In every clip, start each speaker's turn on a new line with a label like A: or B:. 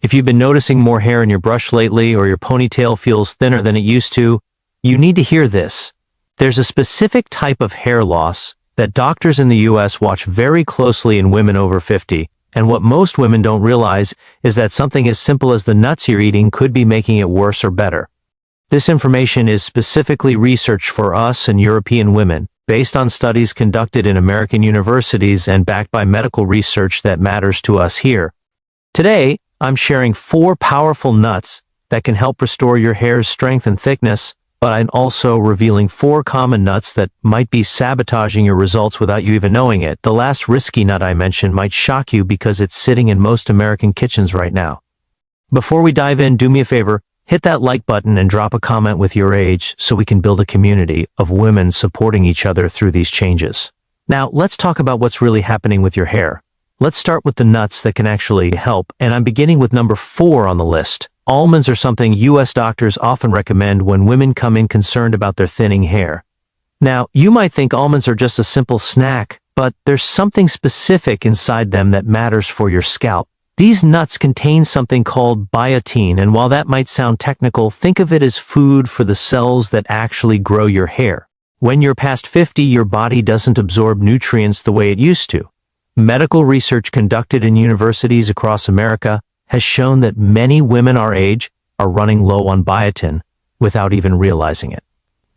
A: If you've been noticing more hair in your brush lately or your ponytail feels thinner than it used to, you need to hear this. There's a specific type of hair loss that doctors in the US watch very closely in women over 50, and what most women don't realize is that something as simple as the nuts you're eating could be making it worse or better. This information is specifically researched for us and European women, based on studies conducted in American universities and backed by medical research that matters to us here. Today, I'm sharing 4 powerful nuts that can help restore your hair's strength and thickness, but I'm also revealing 4 common nuts that might be sabotaging your results without you even knowing it. The last risky nut I mentioned might shock you because it's sitting in most American kitchens right now. Before we dive in, do me a favor, hit that like button and drop a comment with your age so we can build a community of women supporting each other through these changes. Now, let's talk about what's really happening with your hair. Let's start with the nuts that can actually help, and I'm beginning with number 4 on the list. Almonds are something US doctors often recommend when women come in concerned about their thinning hair. Now, you might think almonds are just a simple snack, but there's something specific inside them that matters for your scalp. These nuts contain something called biotin, and while that might sound technical, think of it as food for the cells that actually grow your hair. When you're past 50, your body doesn't absorb nutrients the way it used to. Medical research conducted in universities across America has shown that many women our age are running low on biotin without even realizing it.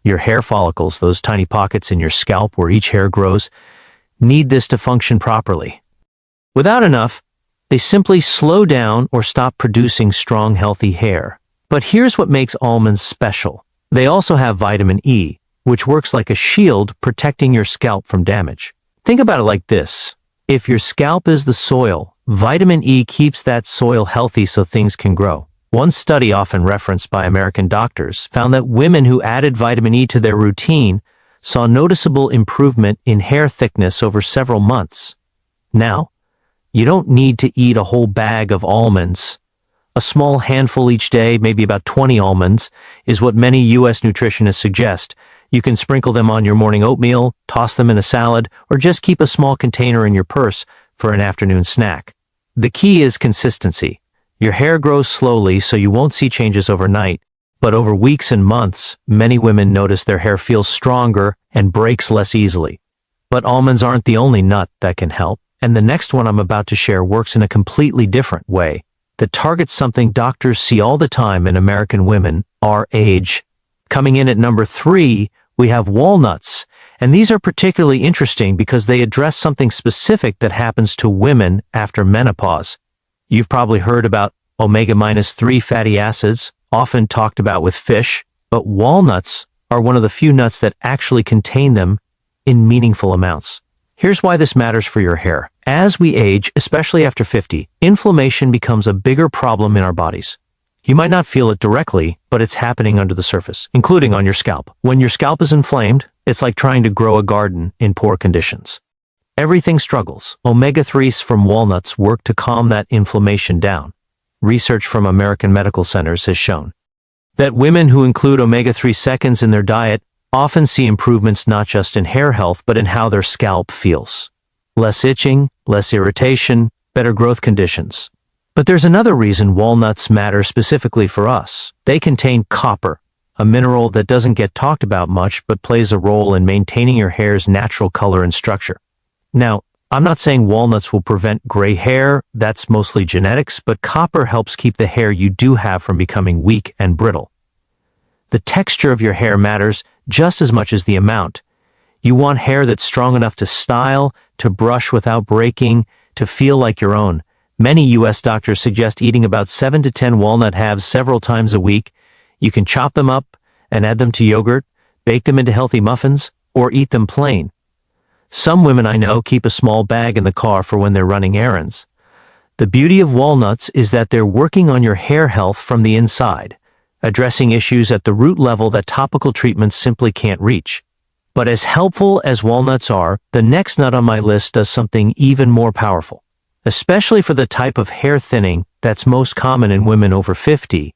A: Your hair follicles, those tiny pockets in your scalp where each hair grows, need this to function properly. Without enough, they simply slow down or stop producing strong, healthy hair. But here's what makes almonds special. They also have vitamin E, which works like a shield protecting your scalp from damage. Think about it like this. If your scalp is the soil, vitamin E keeps that soil healthy so things can grow. One study often referenced by American doctors found that women who added vitamin E to their routine saw noticeable improvement in hair thickness over several months. Now, you don't need to eat a whole bag of almonds. A small handful each day, maybe about 20 almonds, is what many US nutritionists suggest. You can sprinkle them on your morning oatmeal, toss them in a salad, or just keep a small container in your purse for an afternoon snack. The key is consistency. Your hair grows slowly, so you won't see changes overnight, but over weeks and months, many women notice their hair feels stronger and breaks less easily. But almonds aren't the only nut that can help, and the next one I'm about to share works in a completely different way that targets something doctors see all the time in American women, our age. Coming in at number 3, we have walnuts, and these are particularly interesting because they address something specific that happens to women after menopause. You've probably heard about omega-3 fatty acids, often talked about with fish, but walnuts are one of the few nuts that actually contain them in meaningful amounts. Here's why this matters for your hair. As we age, especially after 50, inflammation becomes a bigger problem in our bodies. You might not feel it directly, but it's happening under the surface, including on your scalp. When your scalp is inflamed, it's like trying to grow a garden in poor conditions. Everything struggles. Omega-3s from walnuts work to calm that inflammation down. Research from American medical centers has shown that women who include omega-3 seconds in their diet often see improvements not just in hair health, but in how their scalp feels. Less itching, less irritation, better growth conditions. But there's another reason walnuts matter specifically for us. They contain copper, a mineral that doesn't get talked about much but plays a role in maintaining your hair's natural color and structure. Now, I'm not saying walnuts will prevent gray hair, that's mostly genetics, but copper helps keep the hair you do have from becoming weak and brittle. The texture of your hair matters just as much as the amount. You want hair that's strong enough to style, to brush without breaking, to feel like your own. Many US doctors suggest eating about 7 to 10 walnut halves several times a week. You can chop them up and add them to yogurt, bake them into healthy muffins, or eat them plain. Some women I know keep a small bag in the car for when they're running errands. The beauty of walnuts is that they're working on your hair health from the inside, addressing issues at the root level that topical treatments simply can't reach. But as helpful as walnuts are, the next nut on my list does something even more powerful. Especially for the type of hair thinning that's most common in women over 50.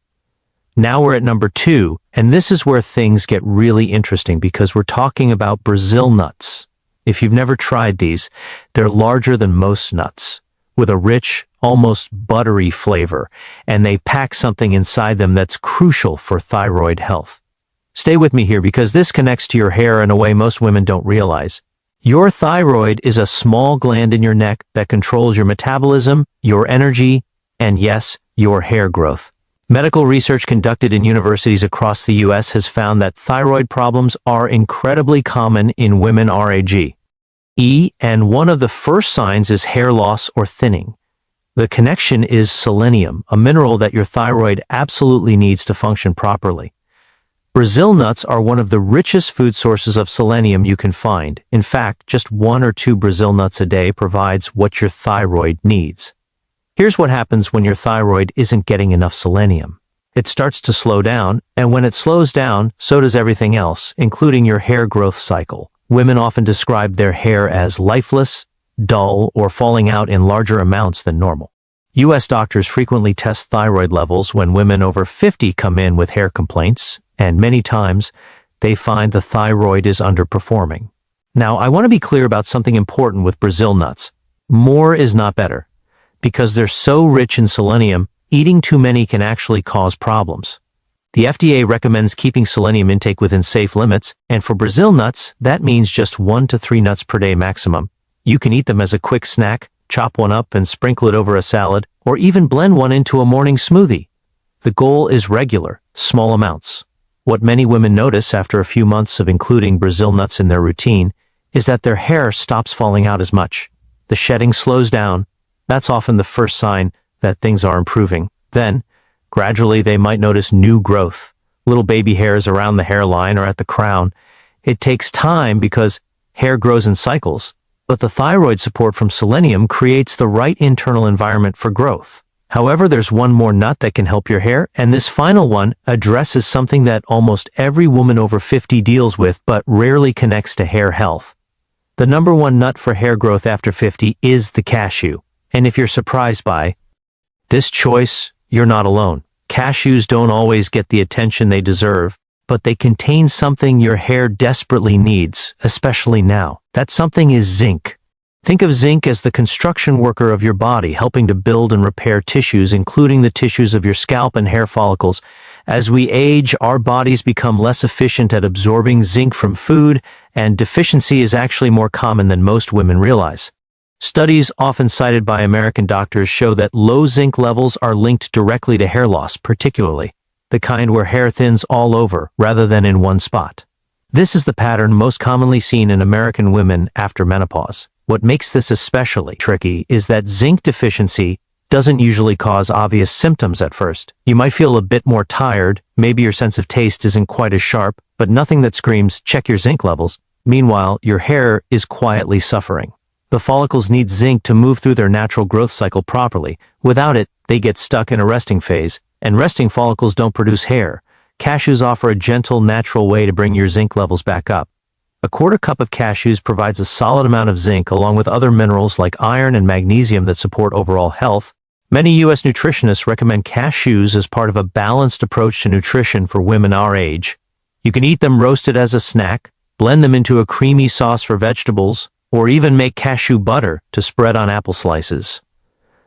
A: Now we're at number 2, and this is where things get really interesting because we're talking about Brazil nuts. If you've never tried these, they're larger than most nuts. with a rich, almost buttery flavor, and they pack something inside them that's crucial for thyroid health. Stay with me here because this connects to your hair in a way most women don't realize. Your thyroid is a small gland in your neck that controls your metabolism, your energy, and yes, your hair growth. Medical research conducted in universities across the US has found that thyroid problems are incredibly common in women our age, and one of the first signs is hair loss or thinning. The connection is selenium, a mineral that your thyroid absolutely needs to function properly. Brazil nuts are one of the richest food sources of selenium you can find. In fact, just 1 or 2 Brazil nuts a day provides what your thyroid needs. Here's what happens when your thyroid isn't getting enough selenium. It starts to slow down, and when it slows down, so does everything else, including your hair growth cycle. Women often describe their hair as lifeless, dull, or falling out in larger amounts than normal. US doctors frequently test thyroid levels when women over 50 come in with hair complaints, and many times, they find the thyroid is underperforming. Now, I want to be clear about something important with Brazil nuts. More is not better. Because they're so rich in selenium, eating too many can actually cause problems. The FDA recommends keeping selenium intake within safe limits, and for Brazil nuts, that means just 1 to 3 nuts per day maximum. You can eat them as a quick snack, chop one up and sprinkle it over a salad, or even blend one into a morning smoothie. The goal is regular, small amounts. What many women notice after a few months of including Brazil nuts in their routine is that their hair stops falling out as much. The shedding slows down. That's often the first sign that things are improving. Then, gradually they might notice new growth, little baby hairs around the hairline or at the crown. It takes time because hair grows in cycles, but the thyroid support from selenium creates the right internal environment for growth. However, there's one more nut that can help your hair, and this final one addresses something that almost every woman over 50 deals with but rarely connects to hair health. The number one nut for hair growth after 50 is the cashew. And if you're surprised by this choice, you're not alone. Cashews don't always get the attention they deserve, but they contain something your hair desperately needs, especially now. That something is zinc. Think of zinc as the construction worker of your body, helping to build and repair tissues, including the tissues of your scalp and hair follicles. As we age, our bodies become less efficient at absorbing zinc from food, and deficiency is actually more common than most women realize. Studies often cited by American doctors show that low zinc levels are linked directly to hair loss, particularly the kind where hair thins all over rather than in one spot. This is the pattern most commonly seen in American women after menopause. What makes this especially tricky is that zinc deficiency doesn't usually cause obvious symptoms at first. You might feel a bit more tired, maybe your sense of taste isn't quite as sharp, but nothing that screams, check your zinc levels. Meanwhile, your hair is quietly suffering. The follicles need zinc to move through their natural growth cycle properly. Without it, they get stuck in a resting phase, and resting follicles don't produce hair. Cashews offer a gentle, natural way to bring your zinc levels back up. A quarter cup of cashews provides a solid amount of zinc along with other minerals like iron and magnesium that support overall health. Many U.S. nutritionists recommend cashews as part of a balanced approach to nutrition for women our age. You can eat them roasted as a snack, blend them into a creamy sauce for vegetables, or even make cashew butter to spread on apple slices.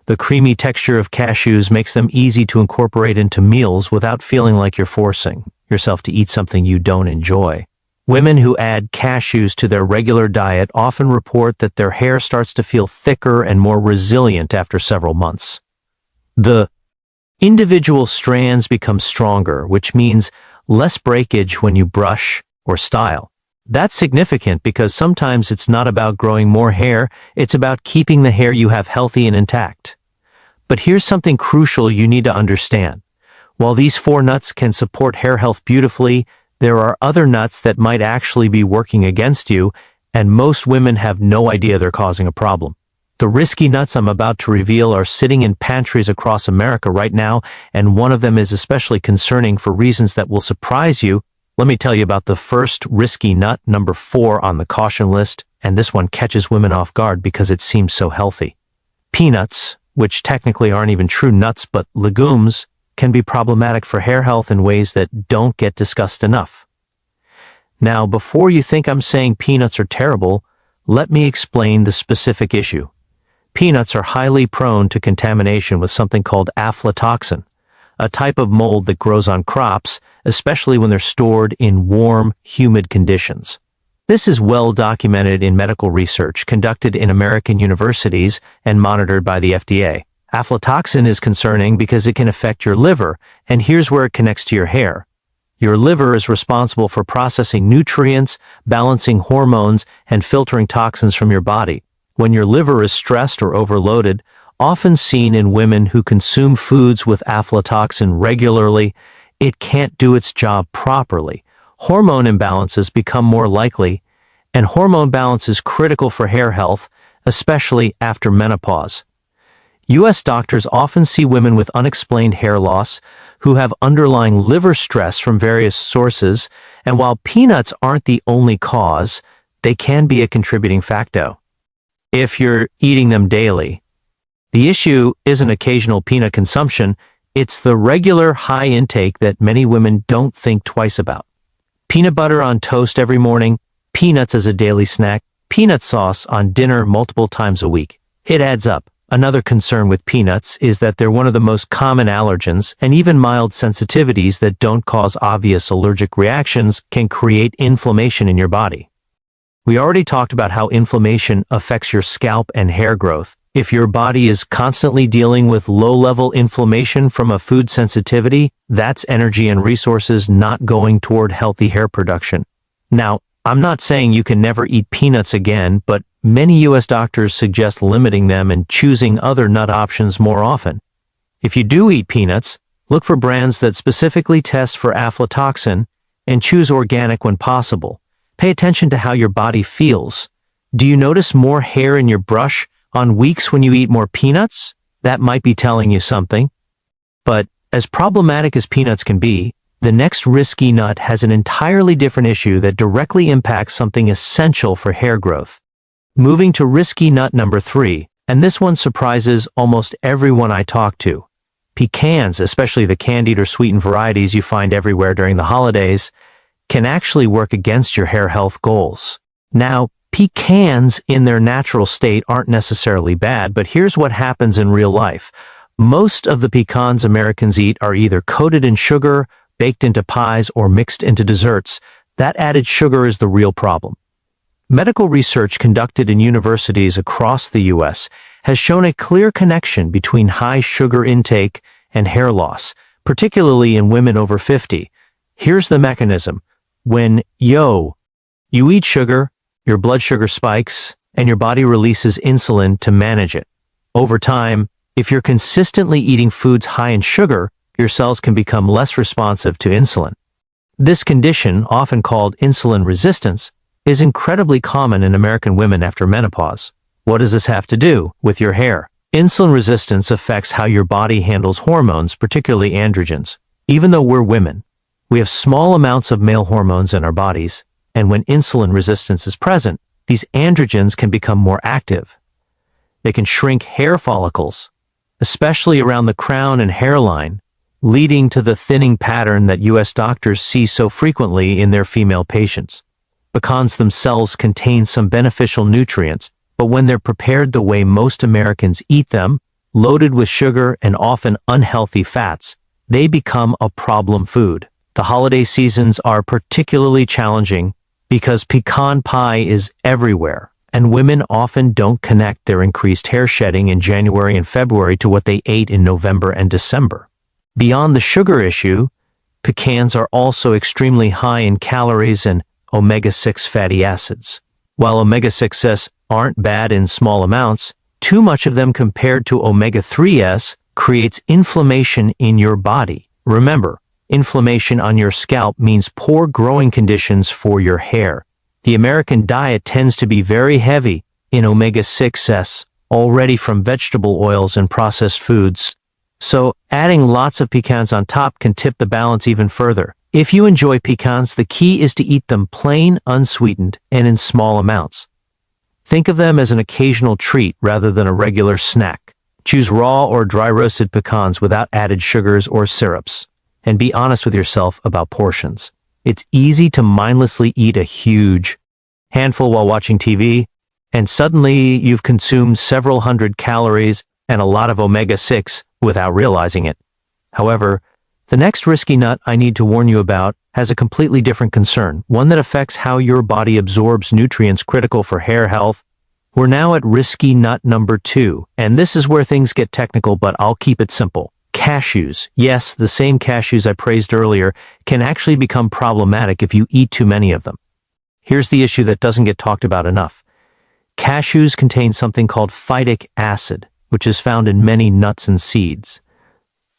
A: The creamy texture of cashews makes them easy to incorporate into meals without feeling like you're forcing yourself to eat something you don't enjoy. Women who add cashews to their regular diet often report that their hair starts to feel thicker and more resilient after several months. The individual strands become stronger, which means less breakage when you brush or style. That's significant because sometimes it's not about growing more hair, it's about keeping the hair you have healthy and intact. But here's something crucial you need to understand. While these 4 nuts can support hair health beautifully, there are other nuts that might actually be working against you, and most women have no idea they're causing a problem. The risky nuts I'm about to reveal are sitting in pantries across America right now, and one of them is especially concerning for reasons that will surprise you. Let me tell you about the first risky nut, number 4 on the caution list, and this one catches women off guard because it seems so healthy. Peanuts, which technically aren't even true nuts but legumes, can be problematic for hair health in ways that don't get discussed enough. Now, before you think I'm saying peanuts are terrible, let me explain the specific issue. Peanuts are highly prone to contamination with something called aflatoxin, a type of mold that grows on crops, especially when they're stored in warm, humid conditions. This is well documented in medical research conducted in American universities and monitored by the FDA. Aflatoxin is concerning because it can affect your liver, and here's where it connects to your hair. Your liver is responsible for processing nutrients, balancing hormones, and filtering toxins from your body. When your liver is stressed or overloaded, often seen in women who consume foods with aflatoxin regularly, it can't do its job properly. Hormone imbalances become more likely, and hormone balance is critical for hair health, especially after menopause. U.S. doctors often see women with unexplained hair loss who have underlying liver stress from various sources, and while peanuts aren't the only cause, they can be a contributing factor if you're eating them daily. The issue isn't occasional peanut consumption, it's the regular high intake that many women don't think twice about. Peanut butter on toast every morning, peanuts as a daily snack, peanut sauce on dinner multiple times a week. It adds up. Another concern with peanuts is that they're one of the most common allergens, and even mild sensitivities that don't cause obvious allergic reactions can create inflammation in your body. We already talked about how inflammation affects your scalp and hair growth. If your body is constantly dealing with low-level inflammation from a food sensitivity, that's energy and resources not going toward healthy hair production. Now, I'm not saying you can never eat peanuts again, but many U.S. doctors suggest limiting them and choosing other nut options more often. If you do eat peanuts, look for brands that specifically test for aflatoxin and choose organic when possible. Pay attention to how your body feels. Do you notice more hair in your brush on weeks when you eat more peanuts? That might be telling you something. But as problematic as peanuts can be, the next risky nut has an entirely different issue that directly impacts something essential for hair growth. Moving to risky nut number 3, and this one surprises almost everyone I talk to. Pecans, especially the candied or sweetened varieties you find everywhere during the holidays, can actually work against your hair health goals. Now, pecans in their natural state aren't necessarily bad, but here's what happens in real life. Most of the pecans Americans eat are either coated in sugar, baked into pies, or mixed into desserts. That added sugar is the real problem. Medical research conducted in universities across the U.S. has shown a clear connection between high sugar intake and hair loss, particularly in women over 50. Here's the mechanism. When you eat sugar, your blood sugar spikes, and your body releases insulin to manage it. Over time, if you're consistently eating foods high in sugar, your cells can become less responsive to insulin. This condition, often called insulin resistance, is incredibly common in American women after menopause. What does this have to do with your hair? Insulin resistance affects how your body handles hormones, particularly androgens. Even though we're women, we have small amounts of male hormones in our bodies, and when insulin resistance is present, these androgens can become more active. They can shrink hair follicles, especially around the crown and hairline, leading to the thinning pattern that U.S. doctors see so frequently in their female patients. Pecans themselves contain some beneficial nutrients, but when they're prepared the way most Americans eat them, loaded with sugar and often unhealthy fats, they become a problem food. The holiday seasons are particularly challenging because pecan pie is everywhere, and women often don't connect their increased hair shedding in January and February to what they ate in November and December. Beyond the sugar issue, pecans are also extremely high in calories and omega-6 fatty acids. While omega-6s aren't bad in small amounts, too much of them compared to omega-3s creates inflammation in your body. Remember, inflammation on your scalp means poor growing conditions for your hair. The American diet tends to be very heavy in omega-6s, already from vegetable oils and processed foods. So, adding lots of pecans on top can tip the balance even further. If you enjoy pecans, the key is to eat them plain, unsweetened, and in small amounts. Think of them as an occasional treat rather than a regular snack. Choose raw or dry roasted pecans without added sugars or syrups. And be honest with yourself about portions. It's easy to mindlessly eat a huge handful while watching TV, and suddenly you've consumed several hundred calories and a lot of omega-6 without realizing it. However, the next risky nut I need to warn you about has a completely different concern, one that affects how your body absorbs nutrients critical for hair health. We're now at risky nut number 2, and this is where things get technical, but I'll keep it simple. Cashews, yes, the same cashews I praised earlier, can actually become problematic if you eat too many of them. Here's the issue that doesn't get talked about enough. Cashews contain something called phytic acid, which is found in many nuts and seeds.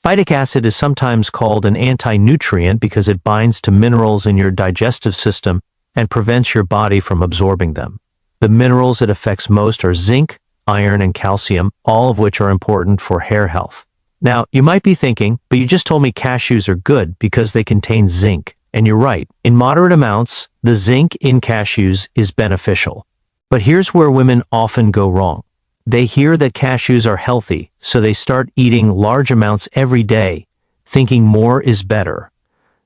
A: Phytic acid is sometimes called an anti-nutrient because it binds to minerals in your digestive system and prevents your body from absorbing them. The minerals it affects most are zinc, iron, and calcium, all of which are important for hair health. Now, you might be thinking, but you just told me cashews are good because they contain zinc. And you're right, in moderate amounts, the zinc in cashews is beneficial. But here's where women often go wrong. They hear that cashews are healthy, so they start eating large amounts every day, thinking more is better.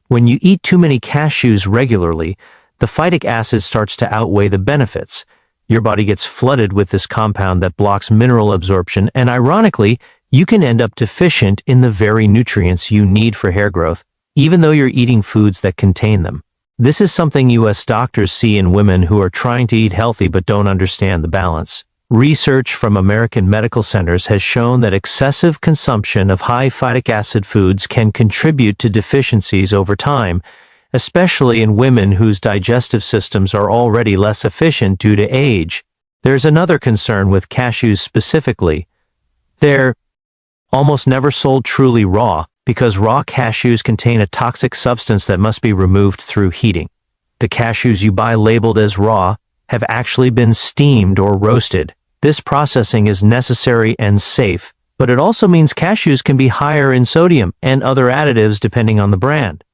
A: When you eat too many cashews regularly, the phytic acid starts to outweigh the benefits. Your body gets flooded with this compound that blocks mineral absorption, and ironically, you can end up deficient in the very nutrients you need for hair growth, even though you're eating foods that contain them. This is something U.S. doctors see in women who are trying to eat healthy but don't understand the balance. Research from American medical centers has shown that excessive consumption of high phytic acid foods can contribute to deficiencies over time, especially in women whose digestive systems are already less efficient due to age. There's another concern with cashews specifically. They're almost never sold truly raw because raw cashews contain a toxic substance that must be removed through heating. The cashews you buy labeled as raw have actually been steamed or roasted. This processing is necessary and safe, but it also means cashews can be higher in sodium and other additives depending on the brand.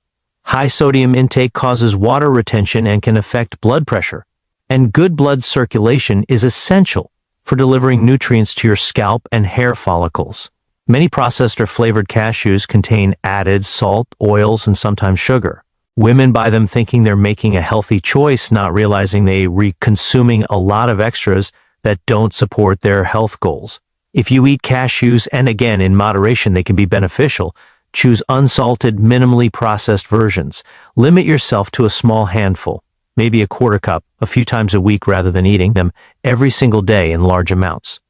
A: High sodium intake causes water retention and can affect blood pressure, and good blood circulation is essential for delivering nutrients to your scalp and hair follicles. Many processed or flavored cashews contain added salt, oils, and sometimes sugar. Women buy them thinking they're making a healthy choice, not realizing they're consuming a lot of extras that don't support their health goals. If you eat cashews, and again in moderation they can be beneficial, choose unsalted, minimally processed versions. Limit yourself to a small handful, maybe a quarter cup, a few times a week rather than eating them every single day in large amounts.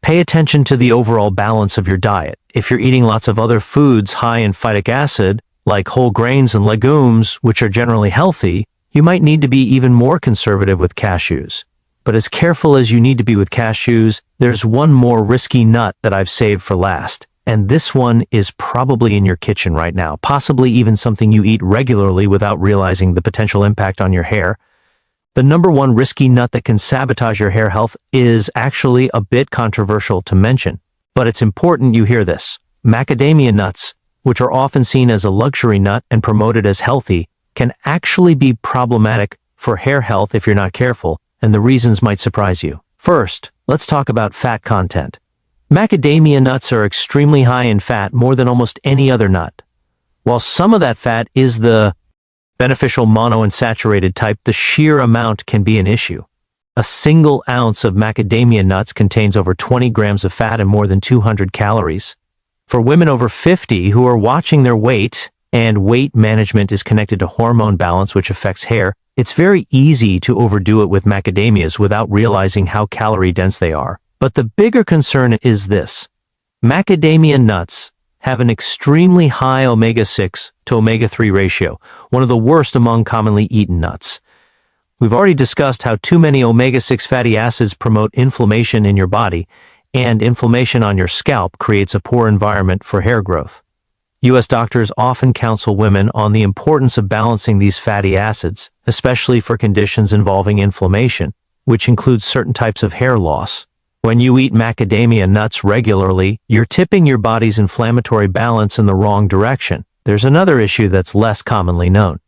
A: Pay attention to the overall balance of your diet. If you're eating lots of other foods high in phytic acid, like whole grains and legumes, which are generally healthy, you might need to be even more conservative with cashews. But as careful as you need to be with cashews, there's one more risky nut that I've saved for last. And this one is probably in your kitchen right now, possibly even something you eat regularly without realizing the potential impact on your hair. The number one risky nut that can sabotage your hair health is actually a bit controversial to mention, but it's important you hear this. Macadamia nuts, which are often seen as a luxury nut and promoted as healthy, can actually be problematic for hair health if you're not careful, and the reasons might surprise you. First, let's talk about fat content. Macadamia nuts are extremely high in fat, more than almost any other nut. While some of that fat is the beneficial monounsaturated type, the sheer amount can be an issue. A single ounce of macadamia nuts contains over 20 grams of fat and more than 200 calories. For women over 50 who are watching their weight, and weight management is connected to hormone balance, which affects hair, it's very easy to overdo it with macadamias without realizing how calorie-dense they are. But the bigger concern is this. Macadamia nuts have an extremely high omega-6 to omega-3 ratio, one of the worst among commonly eaten nuts. We've already discussed how too many omega-6 fatty acids promote inflammation in your body, and inflammation on your scalp creates a poor environment for hair growth. U.S. doctors often counsel women on the importance of balancing these fatty acids, especially for conditions involving inflammation, which includes certain types of hair loss. When you eat macadamia nuts regularly, you're tipping your body's inflammatory balance in the wrong direction. There's another issue that's less commonly known.